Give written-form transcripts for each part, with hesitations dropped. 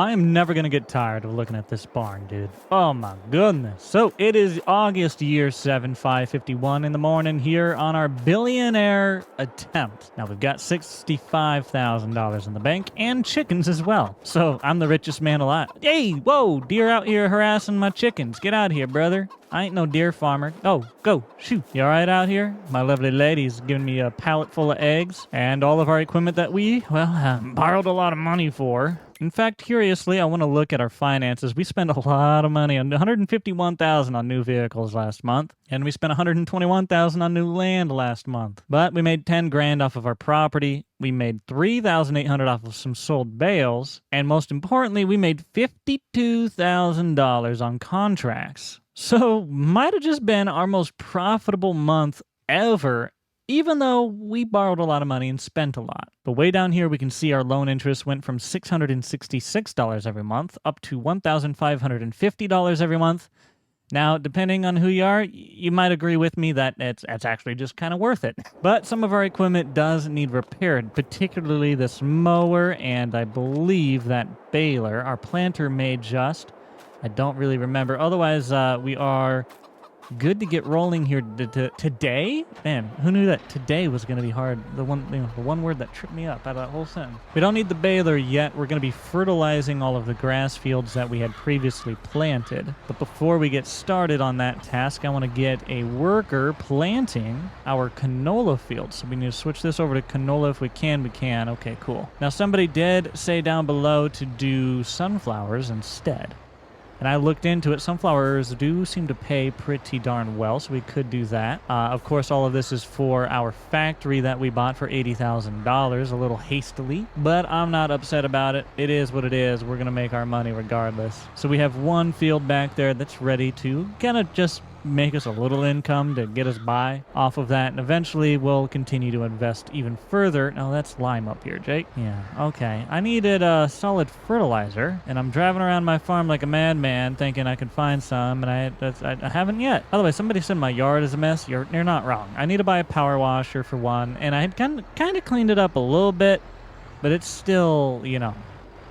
I am never going to get tired of looking at this barn, dude. Oh my goodness. So it is August year 7, 5:51 in the morning here on our billionaire attempt. Now we've got $65,000 in the bank and chickens as well. So I'm the richest man alive. Hey, whoa, deer out here harassing my chickens. Get out of here, brother. I ain't no deer farmer. Oh, go, shoot. You all right out here? My lovely lady's giving me a pallet full of eggs and all of our equipment that we, well, borrowed a lot of money for. In fact, curiously, I want to look at our finances. We spent a lot of money on $151,000 on new vehicles last month, and we spent $121,000 on new land last month. But we made 10 grand off of our property. We made $3,800 off of some sold bales, and most importantly, we made $52,000 on contracts. So, might have just been our most profitable month ever, even though we borrowed a lot of money and spent a lot. But way down here, we can see our loan interest went from $666 every month up to $1,550 every month. Now, depending on who you are, you might agree with me that it's actually just kind of worth it. But some of our equipment does need repaired, particularly this mower, and I believe that baler. Our planter may just. I don't really remember. Otherwise, we are good to get rolling here today. Man, who knew that today was going to be hard? The one word that tripped me up out of that whole sentence. We don't need the baler yet. We're going to be fertilizing all of the grass fields that we had previously planted. But before we get started on that task, I want to get a worker planting our canola field. So we need to switch this over to canola if we can. We can. Okay, cool. Now, somebody did say down below to do sunflowers instead. And I looked into it. Sunflowers do seem to pay pretty darn well, so we could do that. Of course, all of this is for our factory that we bought for $80,000, a little hastily. But I'm not upset about it. It is what it is. We're going to make our money regardless. So we have one field back there that's ready to kind of just make us a little income to get us by off of that, and eventually we'll continue to invest even further. Now that's lime up here, Jake. Yeah, okay. I needed a solid fertilizer, and I'm driving around my farm like a madman thinking I could find some, and I haven't yet. By the way, somebody said my yard is a mess. You're not wrong. I need to buy a power washer for one, and I had kind of cleaned it up a little bit, but it's still, you know,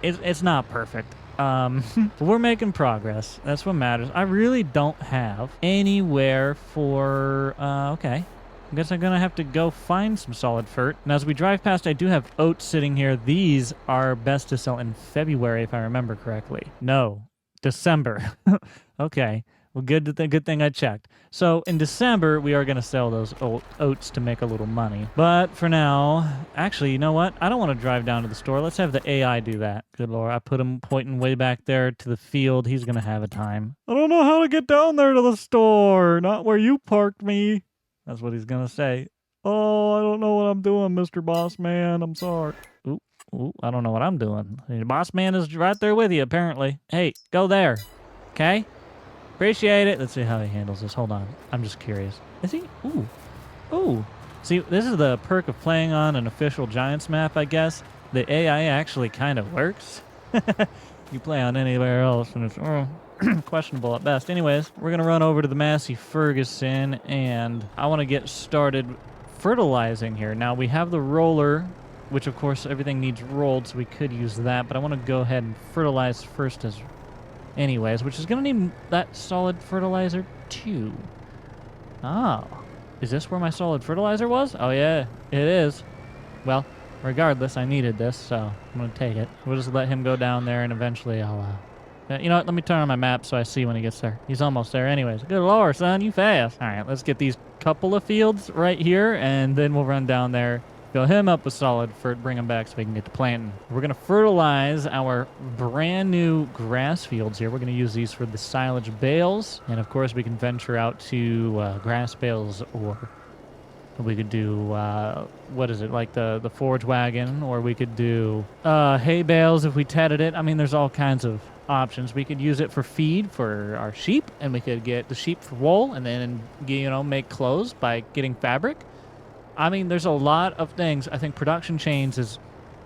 it's not perfect. We're making progress. That's what matters. I really don't have anywhere for, okay. I guess I'm going to have to go find some solid fert. And as we drive past, I do have oats sitting here. These are best to sell in February, if I remember correctly. No, December. Okay. Well, good thing I checked. So in December, we are going to sell those oats to make a little money. But for now, actually, you know what? I don't want to drive down to the store. Let's have the AI do that. Good Lord. I put him pointing way back there to the field. He's going to have a time. I don't know how to get down there to the store. Not where you parked me. That's what he's going to say. Oh, I don't know what I'm doing, Mr. Boss Man. I'm sorry. Ooh, I don't know what I'm doing. The boss man is right there with you, apparently. Hey, go there. Okay? Appreciate it. Let's see how he handles this. Hold on. I'm just curious. Is he? Ooh. See, this is the perk of playing on an official Giants map, I guess. The AI actually kind of works. You play on anywhere else, and it's questionable at best. Anyways, we're going to run over to the Massey Ferguson, and I want to get started fertilizing here. Now, we have the roller, which, of course, everything needs rolled, so we could use that. But I want to go ahead and fertilize first anyways, which is going to need that solid fertilizer too. Oh, is this where my solid fertilizer was? Oh yeah, it is. Well, regardless, I needed this, so I'm going to take it. We'll just let him go down there, and eventually I'll, you know what, let me turn on my map so I see when he gets there. He's almost there anyways. Good Lord, son, you fast. All right, let's get these couple of fields right here, and then we'll run down there, fill him up with solid fert, bring him back so we can get to planting. We're going to fertilize our brand new grass fields here. We're going to use these for the silage bales. And of course, we can venture out to grass bales, or we could do, what is it, like the forage wagon, or we could do hay bales if we tedded it. I mean, there's all kinds of options. We could use it for feed for our sheep, and we could get the sheep for wool, and then, you know, make clothes by getting fabric. I mean, there's a lot of things. I think production chains is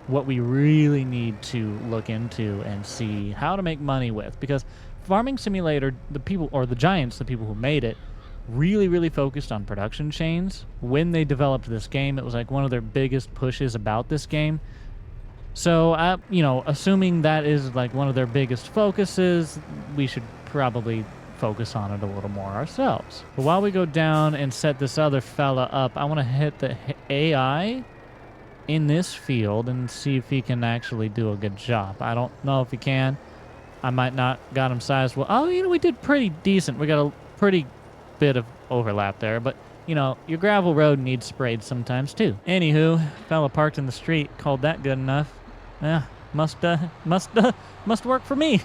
what we really need to look into and see how to make money with. Because Farming Simulator, the people, or the Giants, the people who made it, really focused on production chains. When they developed this game, it was like one of their biggest pushes about this game. So, you know, assuming that is like one of their biggest focuses, we should probably focus on it a little more ourselves. But while we go down and set this other fella up, I want to hit the AI in this field and see if he can actually do a good job. I don't know if he can. I might not got him sized well. Oh, you know, we did pretty decent. We got a pretty bit of overlap there, but you know, your gravel road needs sprayed sometimes too. Anywho, fella parked in the street, called that good enough. Yeah, must work for me.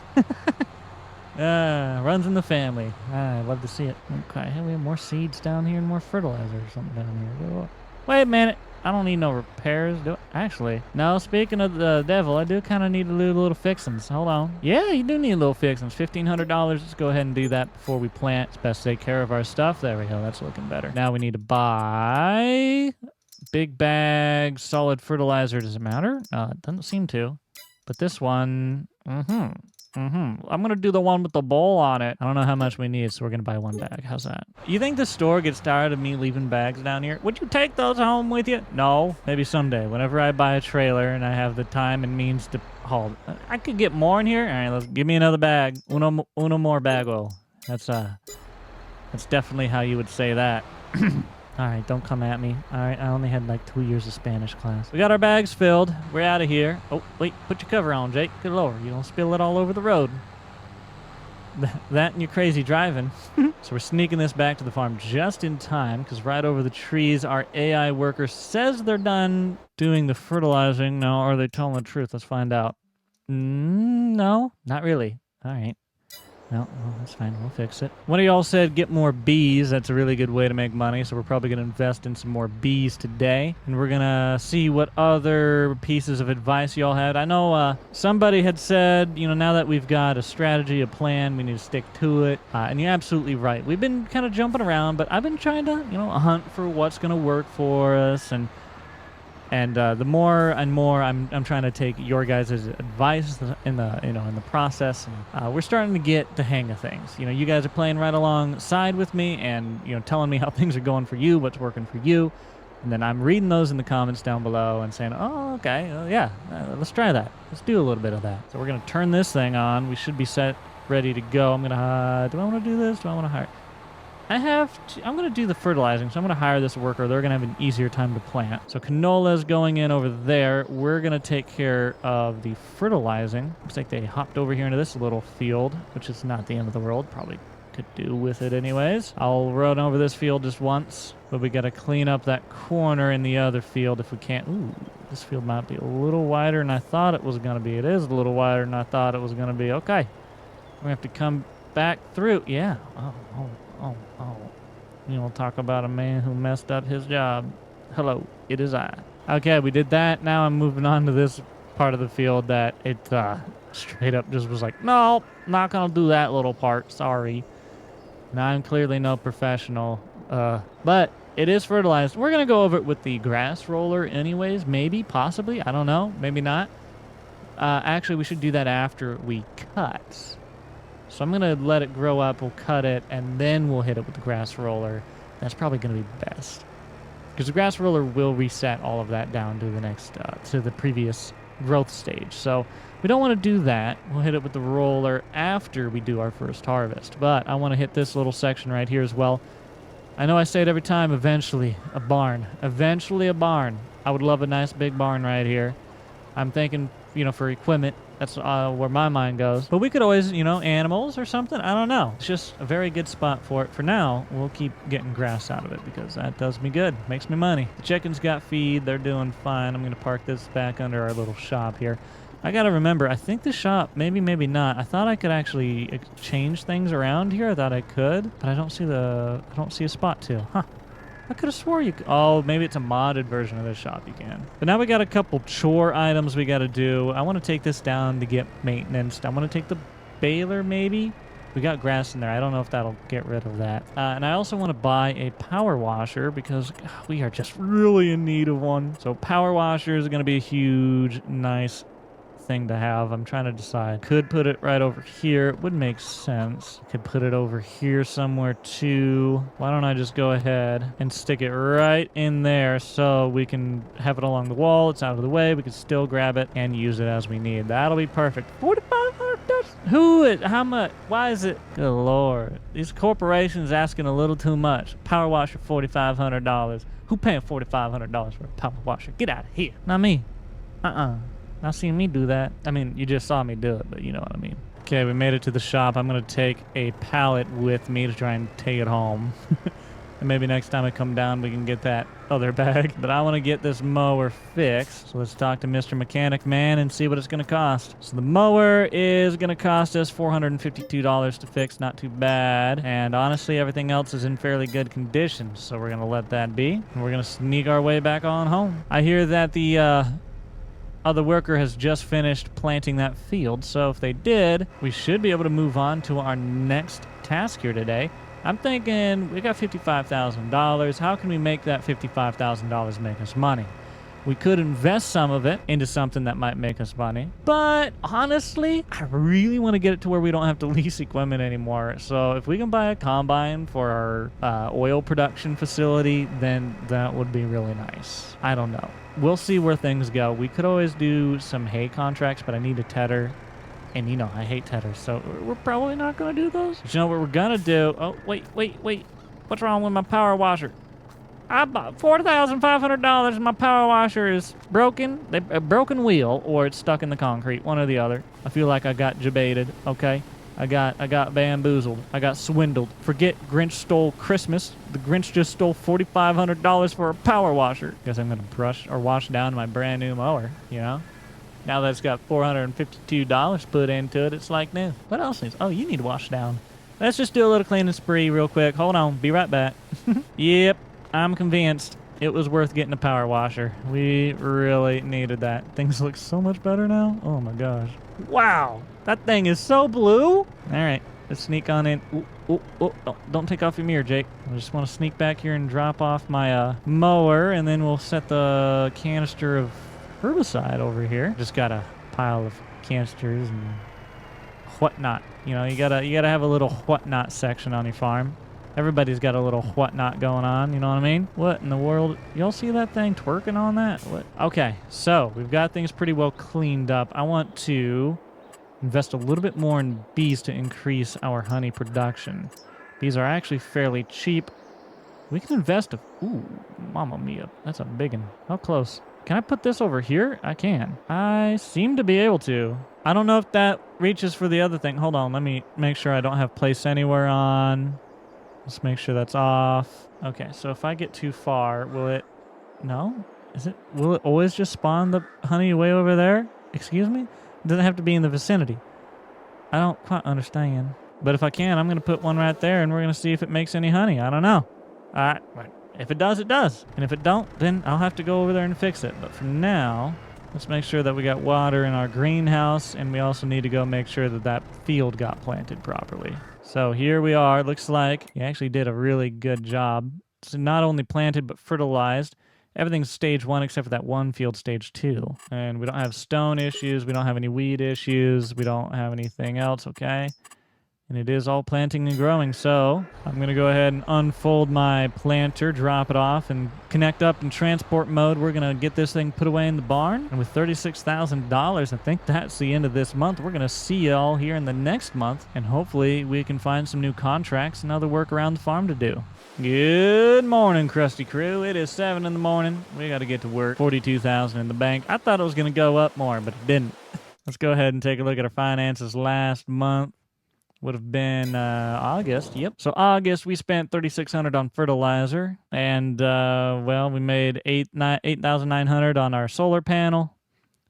Runs in the family. I love to see it. Okay, we have more seeds down here and more fertilizer or something down here. Wait a minute. I don't need no repairs, do I? Actually, no, speaking of the devil, I do kind of need to do little fixings. Hold on. Yeah, you do need little fixings. $1,500. Let's go ahead and do that before we plant. It's best to take care of our stuff. There we go. That's looking better. Now we need to buy big bag solid fertilizer. Does it matter? It doesn't seem to. But this one, I'm going to do the one with the bowl on it. I don't know how much we need, so we're going to buy one bag. How's that? You think the store gets tired of me leaving bags down here? Would you take those home with you? No. Maybe someday. Whenever I buy a trailer and I have the time and means to haul. I could get more in here. All right, let's give me another bag. Uno more bago. That's definitely how you would say that. All right, don't come at me. All right, I only had like 2 years of Spanish class. We got our bags filled. We're out of here. Oh, wait, put your cover on, Jake. Get lower. You don't spill it all over the road. That and your crazy driving. So we're sneaking this back to the farm just in time, because right over the trees, our AI worker says they're done doing the fertilizing. Now, are they telling the truth? Let's find out. No, not really. All right. No, well, that's fine. We'll fix it. One of y'all said get more bees. That's a really good way to make money. So we're probably going to invest in some more bees today. And we're going to see what other pieces of advice y'all had. I know somebody had said, you know, now that we've got a strategy, a plan, we need to stick to it. And you're absolutely right. We've been kind of jumping around, but I've been trying to, you know, hunt for what's going to work for us. And the more and more I'm trying to take your guys' advice in the process, and we're starting to get the hang of things. You know, you guys are playing right alongside with me, and you know, telling me how things are going for you, what's working for you, and then I'm reading those in the comments down below and saying, oh, okay, yeah, let's try that. Let's do a little bit of that. So we're gonna turn this thing on. We should be set, ready to go. I'm gonna. Do I want to do this? Do I want to hire? I'm going to do the fertilizing, so I'm going to hire this worker. They're going to have an easier time to plant. So canola is going in over there. We're going to take care of the fertilizing. Looks like they hopped over here into this little field, which is not the end of the world. Probably could do with it anyways. I'll run over this field just once, but we got to clean up that corner in the other field if we can't. Ooh, this field might be a little wider than I thought it was going to be. It is a little wider than I thought it was going to be. Okay. We're going to have to come back through. Yeah. Oh. You know, talk about a man who messed up his job. Hello, it is I. Okay, we did that. Now I'm moving on to this part of the field that it straight up just was like, no, not gonna do that little part. Sorry. Now I'm clearly no professional. But it is fertilized. We're gonna go over it with the grass roller anyways. Maybe, possibly. I don't know. Maybe not. Actually, we should do that after we cut. So I'm going to let it grow up, we'll cut it, and then we'll hit it with the grass roller. That's probably going to be best. Because the grass roller will reset all of that down to the next, to the previous growth stage. So we don't want to do that. We'll hit it with the roller after we do our first harvest. But I want to hit this little section right here as well. I know I say it every time, eventually a barn. Eventually a barn. I would love a nice big barn right here. I'm thinking, you know, for equipment. That's where my mind goes. But we could always, you know, animals or something. I don't know. It's just a very good spot for it. For now, we'll keep getting grass out of it because that does me good. Makes me money. The chickens got feed. They're doing fine. I'm going to park this back under our little shop here. I got to remember, I think the shop, maybe not. I thought I could actually change things around here. I thought I could, but I don't see a spot to. Huh. I could have swore you could. Oh, maybe it's a modded version of this shop you can. But now we got a couple chore items we got to do. I want to take this down to get maintenance. I want to take the baler maybe. We got grass in there. I don't know if that'll get rid of that. And I also want to buy a power washer because we are just really in need of one. So power washer is going to be a huge, nice thing to have. I'm trying to decide. Could put it right over here. It would make sense. Could put it over here somewhere too. Why don't I just go ahead and stick it right in there so we can have it along the wall. It's out of the way. We can still grab it and use it as we need. That'll be perfect. 4,500. Who it? How much? Why is it? Good Lord. These corporations asking a little too much. Power washer, $4,500. Who paying $4,500 for a power washer? Get out of here. Not me. Not seeing me do that. I mean, you just saw me do it, but you know what I mean. Okay, we made it to the shop. I'm going to take a pallet with me to try and take it home. And maybe next time I come down, we can get that other bag. But I want to get this mower fixed. So let's talk to Mr. Mechanic Man and see what it's going to cost. So the mower is going to cost us $452 to fix. Not too bad. And honestly, everything else is in fairly good condition. So we're going to let that be. And we're going to sneak our way back on home. I hear that the other worker has just finished planting that field. So if they did, we should be able to move on to our next task here today. I'm thinking we got $55,000. How can we make that $55,000 make us money? We could invest some of it into something that might make us money. But honestly, I really want to get it to where we don't have to lease equipment anymore. So if we can buy a combine for our oil production facility, then that would be really nice. I don't know. We'll see where things go. We could always do some hay contracts, but I need a tedder. And you know, I hate tedders, so we're probably not going to do those. But you know what we're going to do? Oh, wait. What's wrong with my power washer? I bought $4,500 and my power washer is broken. A broken wheel, or it's stuck in the concrete, one or the other. I feel like I got jebaited, okay? I got bamboozled. I got swindled. Forget Grinch stole Christmas. The Grinch just stole $4,500 for a power washer. Guess I'm going to brush or wash down my brand new mower, you know? Now that it's got $452 put into it, it's like new. What else needs? Oh, you need to wash down. Let's just do a little cleaning spree real quick. Hold on. Be right back. Yep, I'm convinced it was worth getting a power washer. We really needed that. Things look so much better now. Oh my gosh. Wow, that thing is so blue. All right, let's sneak on in. Ooh, oh, don't take off your mirror, Jake. I just want to sneak back here and drop off my mower, and then we'll set the canister of herbicide over here. Just got a pile of canisters and whatnot. You know, you gotta have a little whatnot section on your farm. Everybody's got a little whatnot going on, you know what I mean? What in the world? Y'all see that thing twerking on that? What? Okay, so we've got things pretty well cleaned up. I want to invest a little bit more in bees to increase our honey production. Bees are actually fairly cheap. We can invest ooh, mamma mia, that's a big one. How close? Can I put this over here? I can. I seem to be able to. I don't know if that reaches for the other thing. Hold on, let me make sure I don't have place anywhere on. Let's make sure that's off. Okay, so if I get too far, will it... No? Will it always just spawn the honey way over there? Excuse me? It doesn't have to be in the vicinity. I don't quite understand. But if I can, I'm going to put one right there and we're going to see if it makes any honey. I don't know. Alright, if it does, it does. And if it don't, then I'll have to go over there and fix it. But for now, let's make sure that we got water in our greenhouse, and we also need to go make sure that that field got planted properly. So here we are. Looks like you actually did a really good job. It's not only planted, but fertilized. Everything's stage 1 except for that one field, stage 2. And we don't have stone issues. We don't have any weed issues. We don't have anything else, okay? And it is all planting and growing, so I'm going to go ahead and unfold my planter, drop it off, and connect up in transport mode. We're going to get this thing put away in the barn. And with $36,000, I think that's the end of this month. We're going to see y'all here in the next month, and hopefully we can find some new contracts and other work around the farm to do. Good morning, Krusty Crew. It is 7 in the morning. We got to get to work. $42,000 in the bank. I thought it was going to go up more, but it didn't. Let's go ahead and take a look at our finances last month. Would have been August. Yep. So August, we spent $3,600 on fertilizer, and well, we made $8,900 on our solar panel.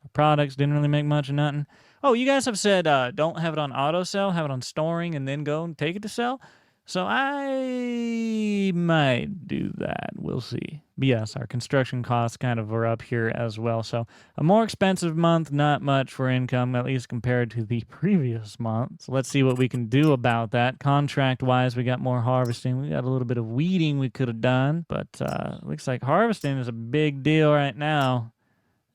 Our products didn't really make much of nothing. Oh, you guys have said don't have it on auto sell, have it on storing, and then go and take it to sell. So I might do that. We'll see. But yes, our construction costs kind of are up here as well. So a more expensive month, not much for income, at least compared to the previous month. So let's see what we can do about that. Contract-wise, we got more harvesting. We got a little bit of weeding we could have done. But looks like harvesting is a big deal right now.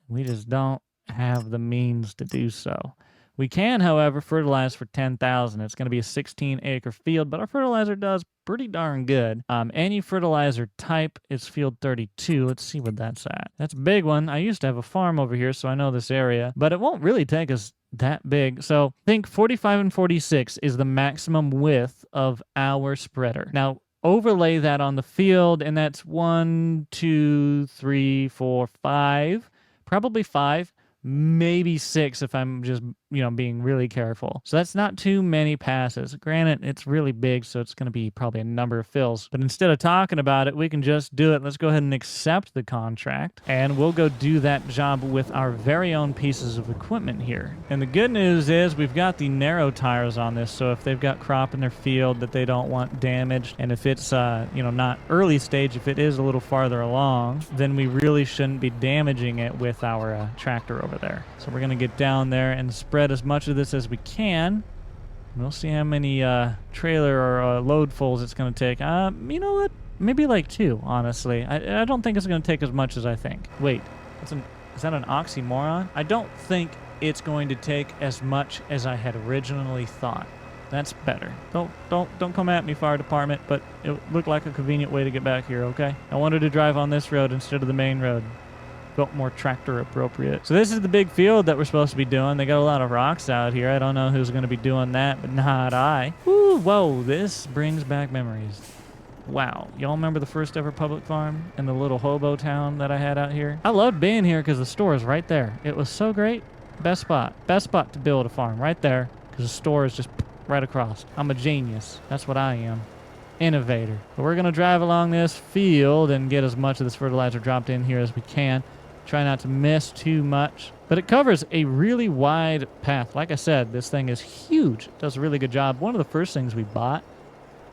We just don't have the means to do so. We can, however, fertilize for 10,000. It's going to be a 16-acre field, but our fertilizer does pretty darn good. Any fertilizer type is field 32. Let's see what that's at. That's a big one. I used to have a farm over here, so I know this area, but it won't really take us that big. So I think 45 and 46 is the maximum width of our spreader. Now, overlay that on the field, and that's 1, 2, 3, 4, 5. Probably 5. Maybe 6 if I'm just, being really careful. So that's not too many passes. Granted, it's really big, so it's going to be probably a number of fills. But instead of talking about it, we can just do it. Let's go ahead and accept the contract, and we'll go do that job with our very own pieces of equipment here. And the good news is we've got the narrow tires on this, so if they've got crop in their field that they don't want damaged, and if it's, not early stage, if it is a little farther along, then we really shouldn't be damaging it with our tractor over there. So we're going to get down there and spread as much of this as we can. We'll see how many trailer or loadfuls it's going to take. You know what? Maybe like 2, honestly. I don't think it's going to take as much as I think. Wait, is that an oxymoron? I don't think it's going to take as much as I had originally thought. That's better. Don't come at me, fire department, but it looked like a convenient way to get back here, okay? I wanted to drive on this road instead of the main road. Felt more tractor appropriate. So this is the big field that we're supposed to be doing. They got a lot of rocks out here. I don't know who's going to be doing that, but not I. Woo, whoa, this brings back memories. Wow, y'all remember the first ever public farm in the little hobo town that I had out here? I loved being here because the store is right there. It was so great. Best spot to build a farm right there because the store is just right across. I'm a genius. That's what I am. Innovator. But we're going to drive along this field and get as much of this fertilizer dropped in here as we can. Try not to miss too much. But it covers a really wide path. Like I said, this thing is huge. It does a really good job. One of the first things we bought,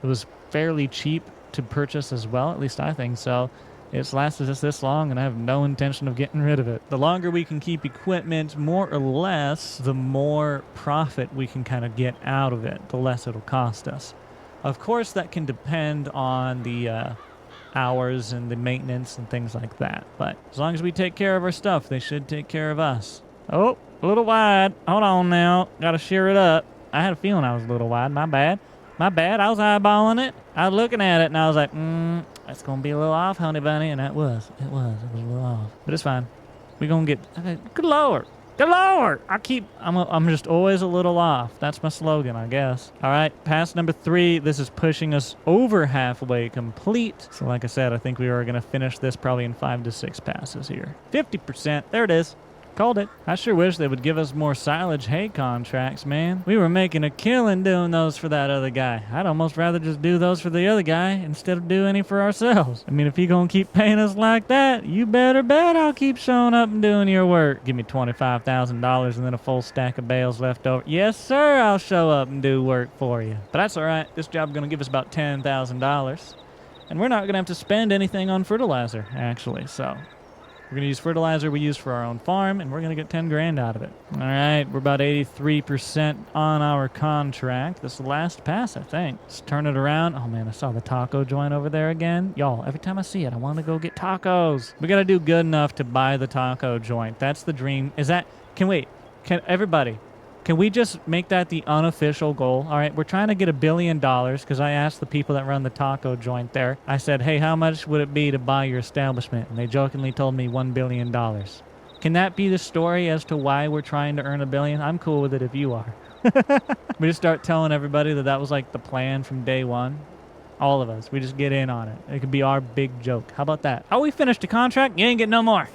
it was fairly cheap to purchase as well. At least I think so. It's lasted us this long, and I have no intention of getting rid of it. The longer we can keep equipment, more or less, the more profit we can kind of get out of it, the less it'll cost us. Of course, that can depend on the hours and the maintenance and things like that. But as long as we take care of our stuff, they should take care of us. Oh, a little wide. Hold on now. Got to shear it up. I had a feeling I was a little wide. My bad. I was eyeballing it. I was looking at it, and I was like, that's going to be a little off, honey bunny. And it was a little off. But it's fine. We're going to get, good Lord. Good Lord! I'm just always a little off. That's my slogan, I guess. All right, pass number 3. This is pushing us over halfway complete. So like I said, I think we are going to finish this probably in 5 to 6 passes here. 50%. There it is. Called it. I sure wish they would give us more silage hay contracts, man. We were making a killing doing those for that other guy. I'd almost rather just do those for the other guy instead of do any for ourselves. I mean, if you're gonna keep paying us like that, you better bet I'll keep showing up and doing your work. Give me $25,000 and then a full stack of bales left over. Yes, sir, I'll show up and do work for you. But that's all right. This job's gonna give us about $10,000. And we're not gonna have to spend anything on fertilizer, actually, so... We're going to use fertilizer we use for our own farm, and we're going to get 10 grand out of it. All right, we're about 83% on our contract. This is the last pass, I think. Let's turn it around. Oh, man, I saw the taco joint over there again. Y'all, every time I see it, I want to go get tacos. We got to do good enough to buy the taco joint. That's the dream. Can we just make that the unofficial goal? All right, we're trying to get $1 billion because I asked the people that run the taco joint there. I said, hey, how much would it be to buy your establishment? And they jokingly told me $1 billion. Can that be the story as to why we're trying to earn $1 billion? I'm cool with it if you are. We just start telling everybody that was like the plan from day one. All of us. We just get in on it. It could be our big joke. How about that? Oh, we finished the contract? You ain't getting no more.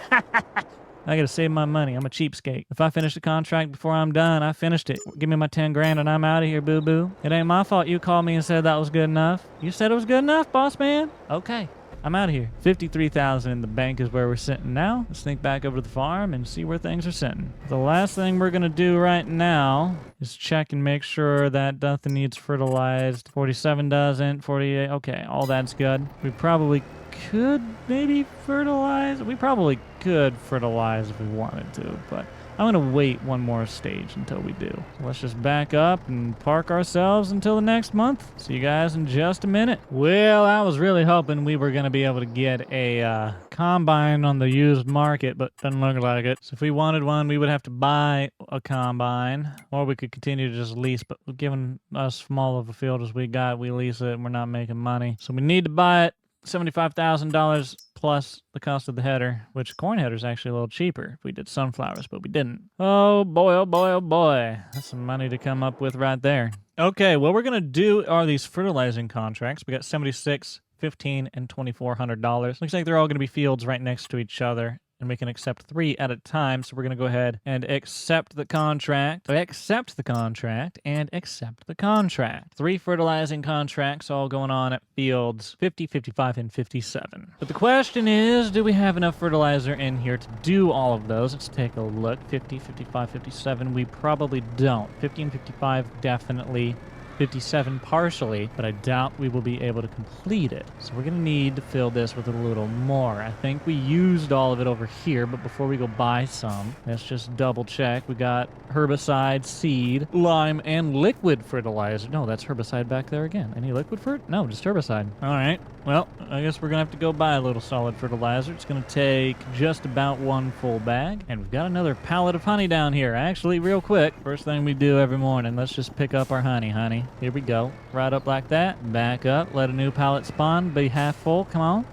I gotta save my money. I'm a cheapskate. If I finish the contract before I'm done, I finished it. Give me my 10 grand and I'm out of here, boo-boo. It ain't my fault you called me and said that was good enough. You said it was good enough, boss man? Okay. I'm out of here. 53,000 in the bank is where we're sitting now. Let's sneak back over to the farm and see where things are sitting. The last thing we're gonna do right now is check and make sure that nothing needs fertilized. 47 doesn't, 48, okay, all that's good. We probably could maybe fertilize. We probably could fertilize if we wanted to, but I'm gonna wait one more stage until we do. So let's just back up and park ourselves until the next month. See you guys in just a minute. Well, I was really hoping we were gonna be able to get a combine on the used market, but doesn't look like it. So if we wanted one, we would have to buy a combine, or we could continue to just lease. But given as small of a field as we got, we lease it and we're not making money. So we need to buy it. $75,000 plus the cost of the header, which corn header is actually a little cheaper if we did sunflowers, but we didn't. Oh boy, oh boy, oh boy. That's some money to come up with right there. Okay, what we're going to do are these fertilizing contracts. We got 76, 15, and $2,400. Looks like they're all going to be fields right next to each other, and we can accept 3 at a time. So we're going to go ahead and accept the contract, and accept the contract. 3 fertilizing contracts all going on at fields 50, 55, and 57. But the question is, do we have enough fertilizer in here to do all of those? Let's take a look. 50, 55, 57. We probably don't. 50 and 55 definitely. 57 partially, but I doubt we will be able to complete it. So we're gonna need to fill this with a little more. I think we used all of it over here, but before we go buy some, let's just double check. We got herbicide, seed, lime, and liquid fertilizer. No, that's herbicide back there again. Any liquid for it? No, just herbicide. All right, well, I guess we're gonna have to go buy a little solid fertilizer. It's gonna take just about 1 full bag, and we've got another pallet of honey down here. Actually, real quick, first thing we do every morning, let's just pick up our honey. Here we go. Right up like that. Back up. Let a new pallet spawn. Be half full. Come on.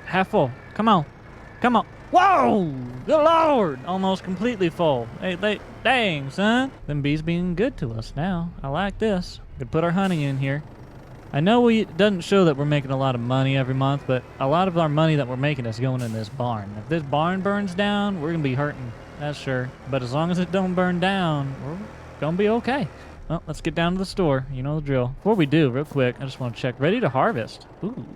Half full. Come on. Come on. Whoa! Good Lord! Almost completely full. Hey, dang, son. Them bees being good to us now. I like this. We could put our honey in here. I know it doesn't show that we're making a lot of money every month, but a lot of our money that we're making is going in this barn. If this barn burns down, we're going to be hurting. That's sure. But as long as it don't burn down, we're going to be okay. Well, let's get down to the store. You know the drill. Before we do, real quick, I just want to check. Ready to harvest. Ooh,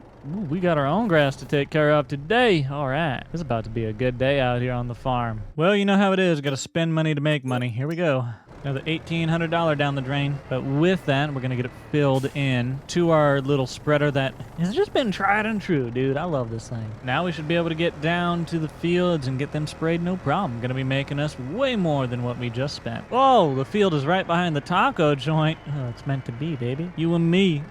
we got our own grass to take care of today. All right. This is about to be a good day out here on the farm. Well, you know how it is. Got to spend money to make money. Here we go. Another $1,800 down the drain. But with that, we're going to get it filled in to our little spreader that has just been tried and true, dude. I love this thing. Now we should be able to get down to the fields and get them sprayed no problem. Going to be making us way more than what we just spent. Whoa, the field is right behind the taco joint. Oh, it's meant to be, baby. You and me.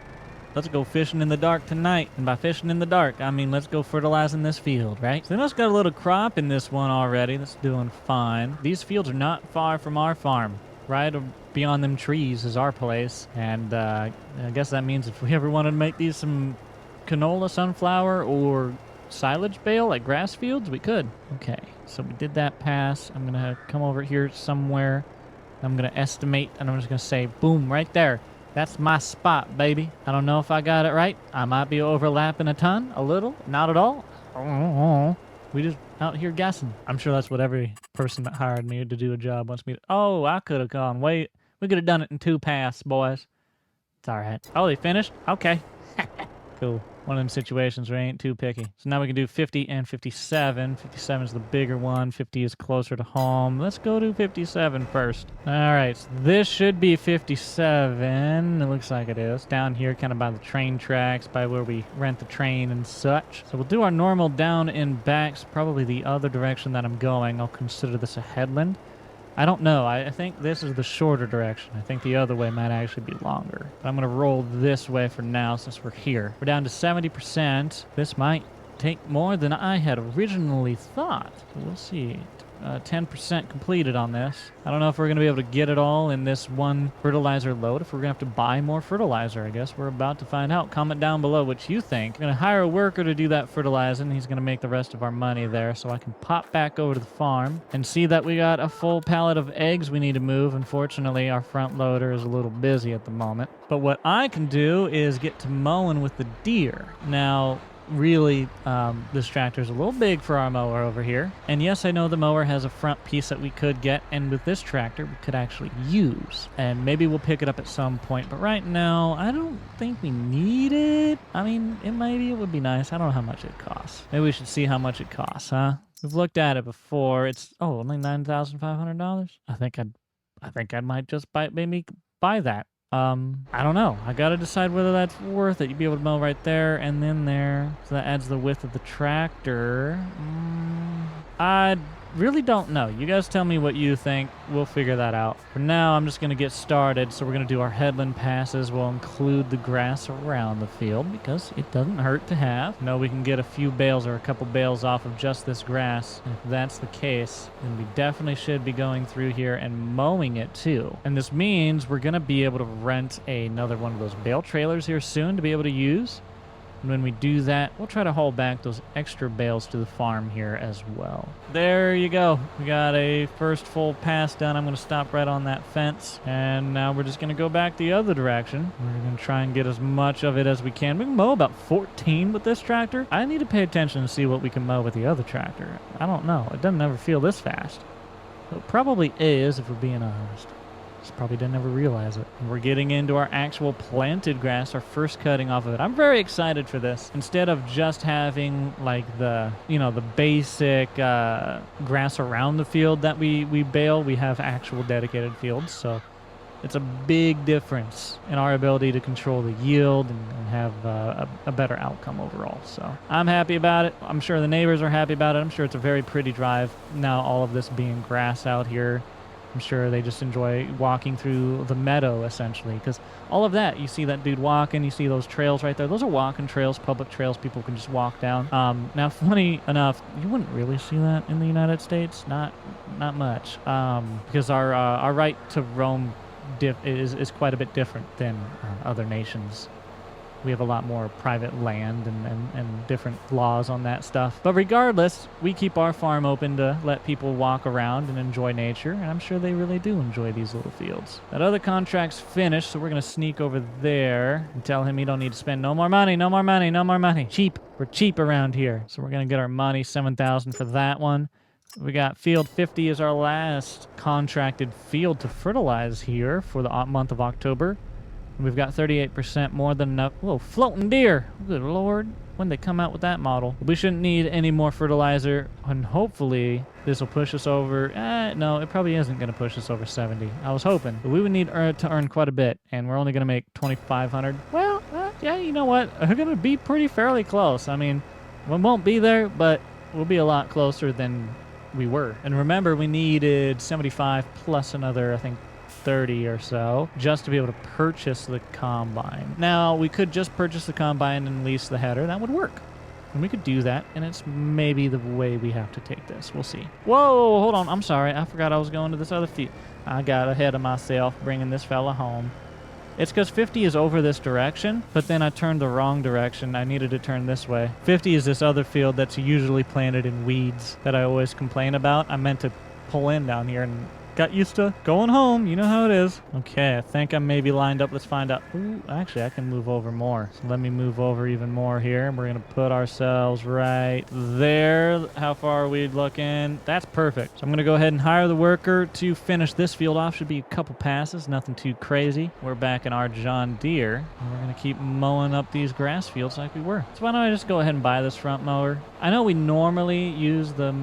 Let's go fishing in the dark tonight. And by fishing in the dark, I mean let's go fertilizing this field, right? So they must got a little crop in this one already. That's doing fine. These fields are not far from our farm. Right beyond them trees is our place. And I guess that means if we ever wanted to make these some canola, sunflower, or silage bale, like grass fields, we could. Okay, so we did that pass. I'm going to come over here somewhere. I'm going to estimate, and I'm just going to say, boom, right there. That's my spot, baby. I don't know if I got it right. I might be overlapping a ton, a little, not at all. We just out here guessing. I'm sure that's what every person that hired me to do a job wants me to. Oh, I could have gone. Wait, we could have done it in 2 passes, boys. It's all right. Oh, they finished? Okay. Cool. One of them situations where I ain't too picky. So now we can do 50 and 57. 57 is the bigger one. 50 is closer to home. Let's go to 57 first. All right, so this should be 57. It looks like it is. Down here, kind of by the train tracks, by where we rent the train and such. So we'll do our normal down and backs, probably the other direction that I'm going. I'll consider this a headland. I don't know. I think this is the shorter direction. I think the other way might actually be longer. But I'm going to roll this way for now since we're here. We're down to 70%. This might take more than I had originally thought. So we'll see. 10% completed on this. I don't know if we're going to be able to get it all in this one fertilizer load. If we're going to have to buy more fertilizer, I guess we're about to find out. Comment down below what you think. I'm going to hire a worker to do that fertilizing. He's going to make the rest of our money there so I can pop back over to the farm and see that we got a full pallet of eggs we need to move. Unfortunately, our front loader is a little busy at the moment. But what I can do is get to mowing with the deer. Now, really, this tractor is a little big for our mower over here. And yes, I know the mower has a front piece that we could get, and with this tractor, we could actually use. And maybe we'll pick it up at some point, but right now, I don't think we need it. I mean, it would be nice. I don't know how much it costs. Maybe we should see how much it costs, huh? We've looked at it before. It's, only $9,500? I think I might just buy that. I don't know. I gotta decide whether that's worth it. You'd be able to mow right there and then there. So that adds the width of the tractor. I really don't know. You guys tell me what you think. We'll figure that out. For now, I'm just going to get started. So we're going to do our headland passes. We'll include the grass around the field because it doesn't hurt to have. No, we can get a few bales or a couple bales off of just this grass. And if that's the case, then we definitely should be going through here and mowing it too. And this means we're going to be able to rent another one of those bale trailers here soon to be able to use. And when we do that, we'll try to haul back those extra bales to the farm here as well. There you go. We got a first full pass done. I'm going to stop right on that fence. And now we're just going to go back the other direction. We're going to try and get as much of it as we can. We can mow about 14 with this tractor. I need to pay attention to see what we can mow with the other tractor. I don't know. It doesn't ever feel this fast. It probably is, if we're being honest. Just probably didn't ever realize it. We're getting into our actual planted grass, our first cutting off of it. I'm very excited for this. Instead of just having like the, the basic grass around the field that we bale, we have actual dedicated fields. So it's a big difference in our ability to control the yield and have a better outcome overall. So I'm happy about it. I'm sure the neighbors are happy about it. I'm sure it's a very pretty drive. Now all of this being grass out here, I'm sure they just enjoy walking through the meadow, essentially, because all of that, you see that dude walking, you see those trails right there. Those are walking trails, public trails people can just walk down. Now, funny enough, you wouldn't really see that in the United States, not much, because our right to roam is quite a bit different than other nations. We have a lot more private land and different laws on that stuff. But regardless, we keep our farm open to let people walk around and enjoy nature, and I'm sure they really do enjoy these little fields. That other contract's finished, so we're going to sneak over there and tell him he don't need to spend no more money, no more money, no more money. Cheap. We're cheap around here. So we're going to get our money, $7,000 for that one. We got field 50 as our last contracted field to fertilize here for the month of October. We've got 38% more than enough. Whoa, floating deer. Good Lord. When they come out with that model. We shouldn't need any more fertilizer. And hopefully this will push us over. No, it probably isn't going to push us over 70. I was hoping. But we would need to earn quite a bit. And we're only going to make 2,500. Well, yeah, you know what? We're going to be pretty fairly close. I mean, we won't be there, but we'll be a lot closer than we were. And remember, we needed 75 plus another, I think, 30 or so just to be able to purchase the combine. Now, we could just purchase the combine and lease the header. That would work. And we could do that, and it's maybe the way we have to take this. We'll see. Whoa, hold on. I'm sorry. I forgot I was going to this other field. I got ahead of myself bringing this fella home. It's because 50 is over this direction, but then I turned the wrong direction. I needed to turn this way. 50 is this other field that's usually planted in weeds that I always complain about. I meant to pull in down here and got used to going home. You know how it is. Okay, I think I'm maybe lined up. Let's find out. Ooh, actually, I can move over more. So let me move over even more here. We're going to put ourselves right there. How far are we looking? That's perfect. So I'm going to go ahead and hire the worker to finish this field off. Should be a couple passes. Nothing too crazy. We're back in our John Deere. And we're going to keep mowing up these grass fields like we were. So why don't I just go ahead and buy this front mower? I know we normally use the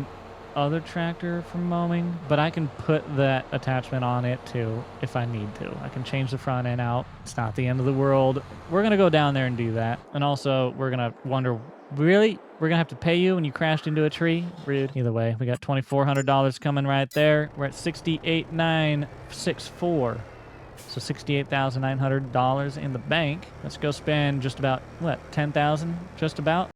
other tractor for mowing, but I can put that attachment on it too if I need to. I can change the front end out. It's not the end of the world. We're gonna go down there and do that. And also we're gonna wonder, really? We're gonna have to pay you when you crashed into a tree? Rude. Either way, we got $2,400 coming right there. We're at $68,964. So $68,900 in the bank. Let's go spend just about, what, $10,000? Just about.